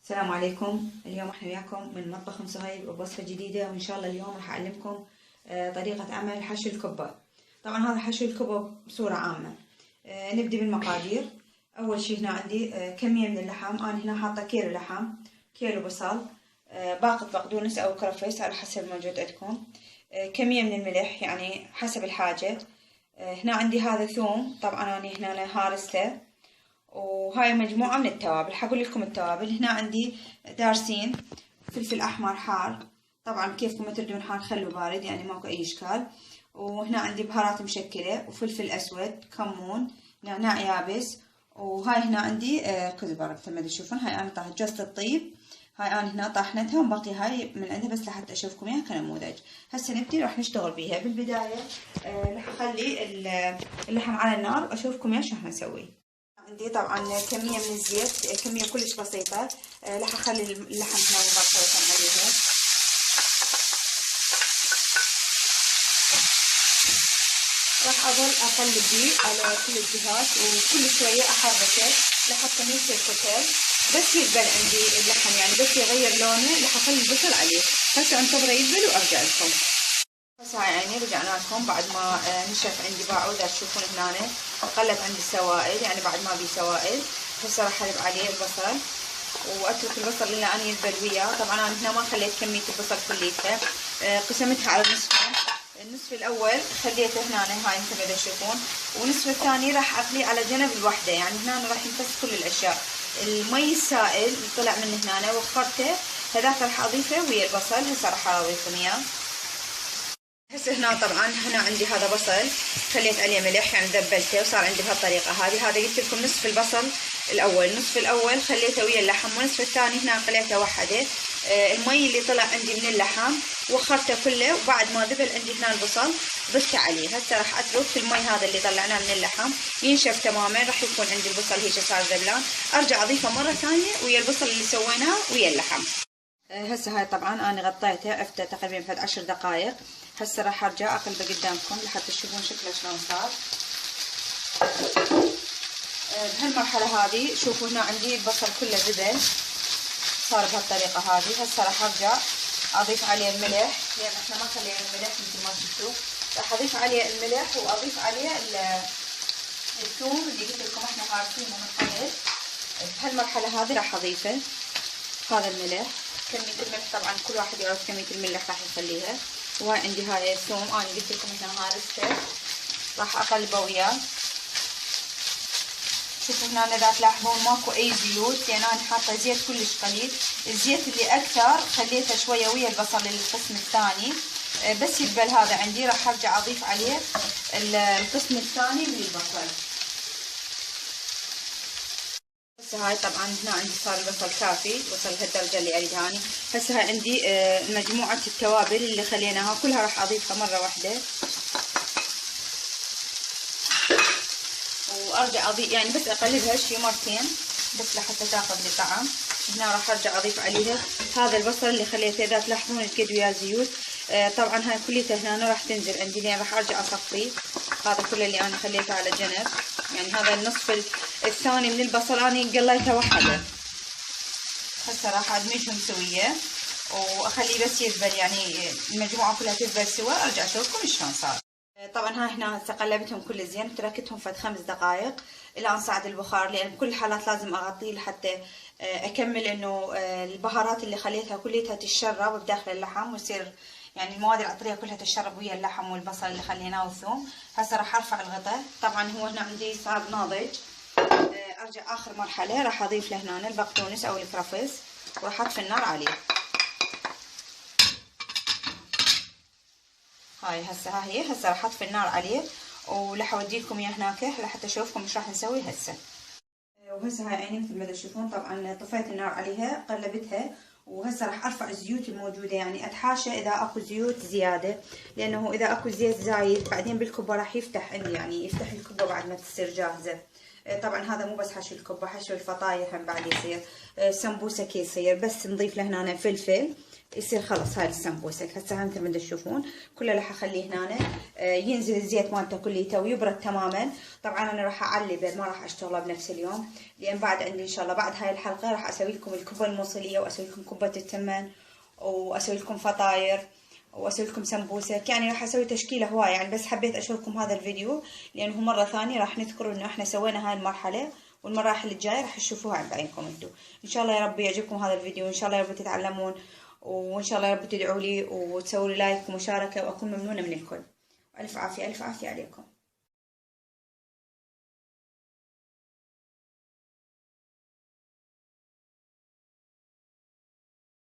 السلام عليكم. اليوم احنا وياكم من مطبخ ام صهيب بوصفة جديدة، وان شاء الله اليوم راح اعلمكم طريقة عمل حشو الكبة. طبعا هذا حشو الكبة بصورة عامة. نبدي بالمقادير. اول شي هنا عندي كمية من اللحم. انا هنا حاطة كيلو لحم، كيلو بصل، باقة بقدونس او كرفس على حسب الموجود عندكم، كمية من الملح يعني حسب الحاجة. هنا عندي هذا ثوم، طبعا انا هنا هارسته. وهاي مجموعة من التوابل. حقول لكم التوابل. هنا عندي دارسين، فلفل أحمر حار، طبعا كيفكم ما تردون حار خلوا بارد يعني ماكو أي إشكال. وهنا عندي بهارات مشكلة وفلفل أسود، كمون، نعناع يابس. وهاي هنا عندي كزبرة مثل ما تشوفون. هاي أنا طاحت جوزة الطيب، هاي أنا هنا طاحنتها وباقي هاي من عندها بس لحتى أشوفكم إياها كنموذج. هسه نبدي راح نشتغل بيها. بالبداية راح أخلي اللحم على النار وأشوفكم إياه شو راح نسوي. عندي طبعا كمية من الزيت، كمية كلش بسيطة. راح اخلي اللحم هنا مباشرة عليها. راح اظل اقلب بيه على كل الجهات وكل شوية احركه لحتى ما يصير كتل. بس يدبل عندي اللحم يعني بس يغير لونه راح اخلي البصل عليه. هسه انتظره يدبل وارجع لكم. هسه هاي عيني رجعنا لكم بعد ما نشف عندي باعه. اذا تشوفون هنا قلت عندي السوائل يعني بعد ما بي سوائل. هسه راح اقلب عليه البصل واترك البصل اللي انا يذبل وياه. طبعا انا هنا ما خليت كميه البصل كليتها، قسمتها على نصفين. النصف الاول خليته هنا هاي مثل ما تشوفون، والنصف الثاني راح اخليه على جنب الوحده. يعني هنا راح ينفس كل الاشياء. المي السائل اللي طلع من هنا وخرته هذاك راح اضيفه ويا البصل. هسه راح اضيفهم اياه. هسه هنا طبعا هنا عندي هذا بصل خليت عليه ملح يعني ذبلته وصار عندي بهالطريقه هذه. هذا قلت لكم نصف البصل الاول، نصف الاول خليته ويا اللحم والنصف الثاني هنا خليته وحده. المي اللي طلع عندي من اللحم وخرته كله، وبعد ما ذبل عندي هنا البصل ضفته عليه. هسه راح اترك المي هذا اللي طلعناه من اللحم ينشف تماما. راح يكون عندي البصل هيك صار ذبلان. ارجع اضيفه مره ثانيه ويا البصل اللي سويناه ويا اللحم. هسه هاي طبعا انا غطيته عفته تقريبا فد 10 دقائق. هسه راح ارجع اقلبه قدامكم لحتى تشوفون شكله شلون صار. بهالمرحله هذه شوفوا هنا عندي البصل كله ذبل صار بهالطريقه هذه. هسه راح ارجع اضيف عليه الملح لان احنا ما خلينا الملح مثل ما شفتوا. راح اضيف عليه الملح واضيف عليه الثوم اللي قلت لكم احنا عارفينه من قبل. بهالمرحله هذه راح اضيفه هذا الملح. كمية الملح طبعا كل واحد يعرف كمية الملح راح يخليها. وهاي عندي هاي الثوم انا قلت لكم هنا هارسته راح اقلبه وياه. شوفوا هنا اذا تلاحظون ماكو اي زيوت لان انا حاطه زيت كلش قليل. الزيت اللي اكثر خليته شويه ويا البصل القسم الثاني. بس يدبل هذا عندي راح ارجع اضيف عليه القسم الثاني من البصل. هسه هاي طبعا هنا عندي صار البصل كافي، وصل لهالدرجه اللي اريدها اني. هسه هاي عندي مجموعه التوابل اللي خليناها كلها راح اضيفها مره واحده. وارجع اضيف يعني بس اقلبها شي مرتين بس لحتى تاخذ لي طعم. هنا راح ارجع اضيف عليها هذا البصل اللي خليته. اذا تلاحظون قد ويا زيوت. طبعا هاي كليتها هنا راح تنزل عندي لان راح ارجع اصفيه. هذا كله اللي انا خليته على جنب. يعني هذا النصف الثاني من البصل انا قليته وحده. هسه راح ادمجهم سويه واخليه بس يذبل يعني المجموعه كلها تذبل سوا. ارجع اشوفكم شلون صار. طبعا هاي هنا هسه قلبتهم كل زين تركتهم فد 5 دقائق الى ان صعد البخار. لان بكل الحالات لازم اغطيه لحتى اكمل انه البهارات اللي خليتها كليتها تتشرب بداخل اللحم ويصير يعني المواد العطريه كلها تتشرب ويا اللحم والبصل اللي خليناه والثوم. هسه راح ارفع الغطاء. طبعا هو هنا عندي صار ناضج. ارجع اخر مرحله راح اضيف له هنا البقدونس او الكرفس وراح اطفي النار عليه. هاي هسه راح اطفي النار عليه وراح اوديكم اياه هناك لحتى اشوفكم ايش راح نسوي هسه. وهسه هاي عيني مثل ما تشوفون طبعا طفيت النار عليها قلبتها. وهسه راح ارفع الزيوت الموجوده يعني اتحاشى اذا اكو زيوت زياده لانه اذا اكو زيت زايد بعدين بالكبه راح يفتح عندي يعني يفتح الكبه بعد ما تصير جاهزه. طبعا هذا مو بس حشو الكبه، حشو الفطاير هم بعد يصير، سمبوسه كي يصير. بس نضيف له هنا فلفل يصير خلص هاي السمبوسك. هسه مثل ما تشوفون كله راح اخليه هنا ينزل الزيت مالته كليته ويبرد تماما. طبعا انا راح اعلبه، ما راح اشتغله بنفس اليوم، لان بعد عندي ان شاء الله بعد هاي الحلقه راح اسوي لكم الكبه الموصليه، واسوي لكم كبه التمن، واسوي لكم فطاير، واسوي لكم سمبوسك. يعني راح اسوي تشكيله هوايه يعني، بس حبيت اشارككم هذا الفيديو لانه مره ثانيه راح نذكر انه احنا سوينا هاي المرحله، والمراحل الجايه راح تشوفوها عن بعينكم انتم. ان شاء الله يا رب يعجبكم هذا الفيديو، وان شاء الله يا رب تتعلمون، وان شاء الله يا رب تدعوا لي وتسووا لي لايك ومشاركه، واكون ممنونه من الكل. الف عافيه الف عافيه عليكم.